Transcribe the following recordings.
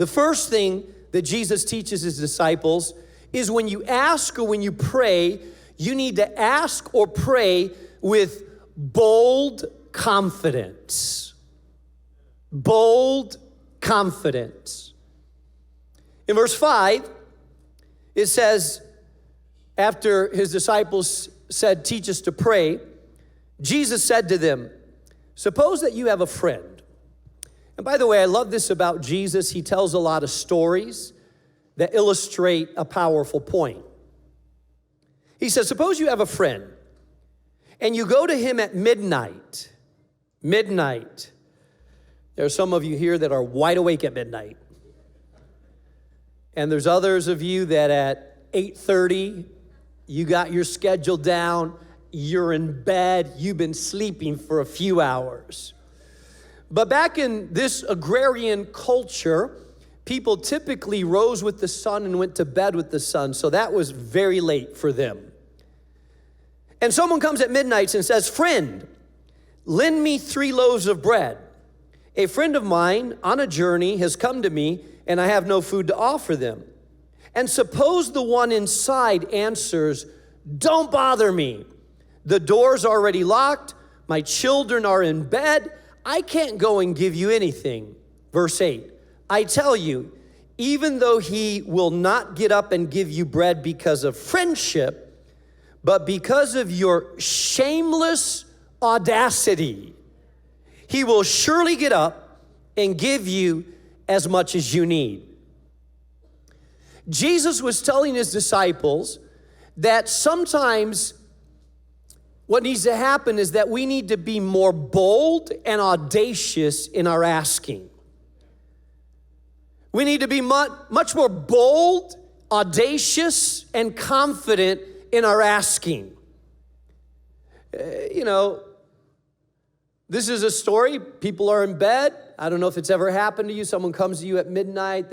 The first thing that Jesus teaches his disciples is when you ask or when you pray, you need to ask or pray with bold confidence. Bold confidence. In verse 5, it says, after his disciples said, teach us to pray, Jesus said to them, suppose that you have a friend. And by the way, I love this about Jesus. He tells a lot of stories that illustrate a powerful point. He says, suppose you have a friend and you go to him at midnight. Midnight. There are some of you here that are wide awake at midnight. And there's others of you that at 8:30, you got your schedule down, you're in bed, you've been sleeping for a few hours. But back in this agrarian culture, people typically rose with the sun and went to bed with the sun, so that was very late for them. And someone comes at midnight and says, friend, lend me 3 loaves of bread. A friend of mine on a journey has come to me, and I have no food to offer them. And suppose the one inside answers, don't bother me. The door's already locked. My children are in bed. I can't go and give you anything. Verse 8, I tell you, even though he will not get up and give you bread because of friendship, but because of your shameless audacity, he will surely get up and give you as much as you need. Jesus was telling his disciples that sometimes what needs to happen is that we need to be more bold and audacious in our asking. We need to be much more bold, audacious, and confident in our asking. This is a story. People are in bed. I don't know if it's ever happened to you. Someone comes to you at midnight.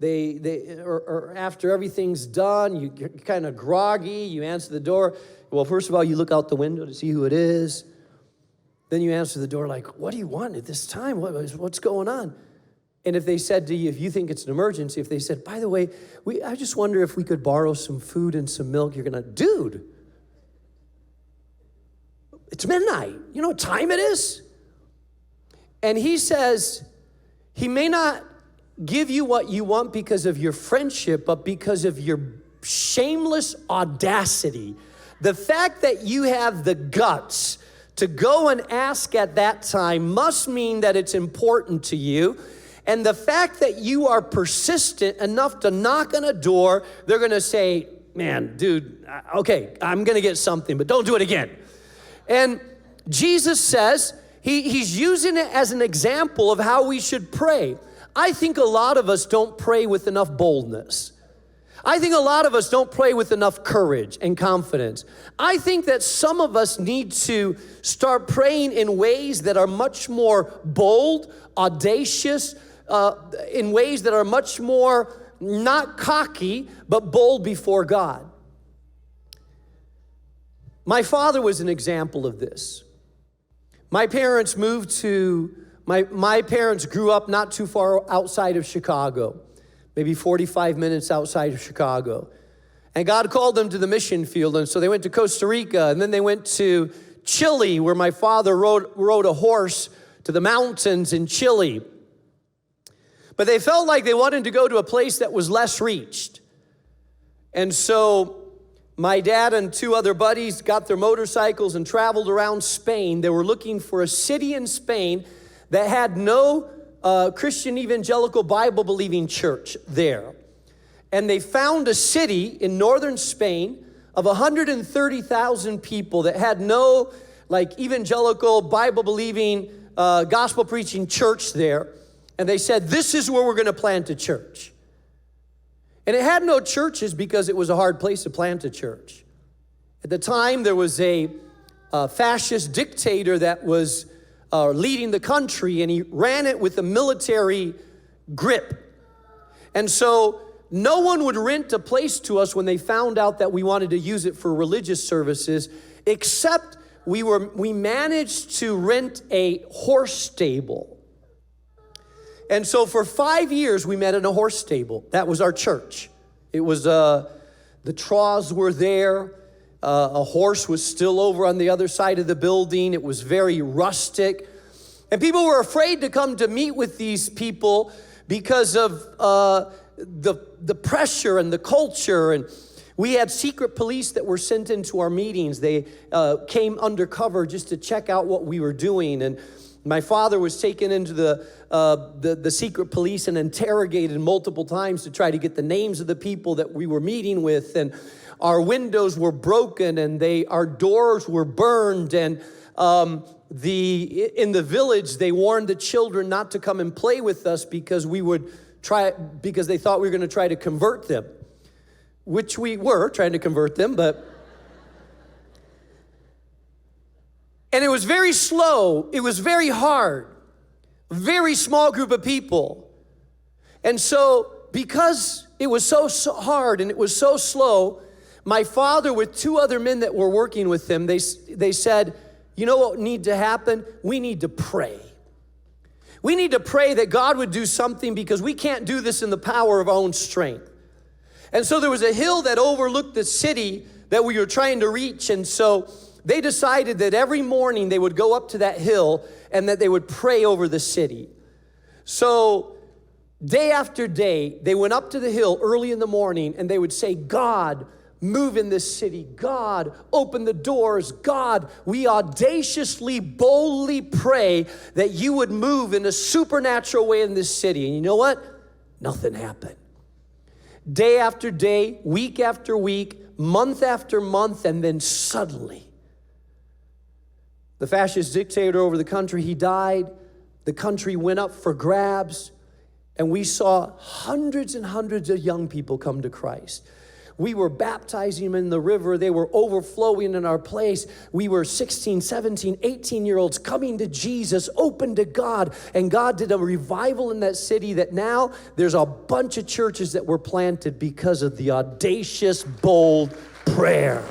Or after everything's done, you're kind of groggy. You answer the door. Well, first of all, you look out the window to see who it is. Then you answer the door like, what do you want at this time? What's going on? And if they said to you, if you think it's an emergency, if they said, by the way, I just wonder if we could borrow some food and some milk, you're going to, dude, it's midnight. You know what time it is? And he says, he may not give you what you want because of your friendship, but because of your shameless audacity. The fact that you have the guts to go and ask at that time must mean that it's important to you. And the fact that you are persistent enough to knock on a door, they're going to say, man, dude, okay, I'm going to get something, but don't do it again. And Jesus says, he's using it as an example of how we should pray. I think a lot of us don't pray with enough boldness. I think a lot of us don't pray with enough courage and confidence. I think that some of us need to start praying in ways that are much more bold, audacious, in ways that are much more not cocky, but bold before God. My father was an example of this. My parents moved to, my parents grew up not too far outside of Chicago, maybe 45 minutes outside of Chicago. And God called them to the mission field, and so they went to Costa Rica, and then they went to Chile, where my father rode a horse to the mountains in Chile. But they felt like they wanted to go to a place that was less reached. And so my dad and 2 other buddies got their motorcycles and traveled around Spain. They were looking for a city in Spain that had no Christian evangelical Bible-believing church there. And they found a city in northern Spain of 130,000 people that had no evangelical Bible-believing gospel-preaching church there. And they said, this is where we're going to plant a church. And it had no churches because it was a hard place to plant a church. At the time, there was a fascist dictator that was leading the country, and he ran it with a military grip. And so no one would rent a place to us when they found out that we wanted to use it for religious services, except we managed to rent a horse stable. And so for 5 years, we met in a horse stable. That was our church. It was, the troughs were there. A horse was still over on the other side of the building. It was very rustic. And people were afraid to come to meet with these people because of the pressure and the culture. And we had secret police that were sent into our meetings. They came undercover just to check out what we were doing. And my father was taken into the secret police and interrogated multiple times to try to get the names of the people that we were meeting with. And our windows were broken, and our doors were burned. And in the village, they warned the children not to come and play with us because they thought we were going to try to convert them, which we were trying to convert them, and it was very slow. It was very hard. A very small group of people. And so, because it was so hard and it was so slow, my father with 2 other men that were working with him, they said, you know what need to happen? We need to pray. We need to pray that God would do something because we can't do this in the power of our own strength. And so there was a hill that overlooked the city that we were trying to reach. And so they decided that every morning they would go up to that hill and that they would pray over the city. So day after day, they went up to the hill early in the morning and they would say, God, move in this city. God, open the doors. God, we audaciously, boldly pray that you would move in a supernatural way in this city. And you know what? Nothing happened. Day after day, week after week, month after month, and then suddenly, the fascist dictator over the country, he died. The country went up for grabs, and we saw hundreds and hundreds of young people come to Christ. We were baptizing them in the river. They were overflowing in our place. We were 16, 17, 18-year-olds coming to Jesus, open to God. And God did a revival in that city that now there's a bunch of churches that were planted because of the audacious, bold prayer.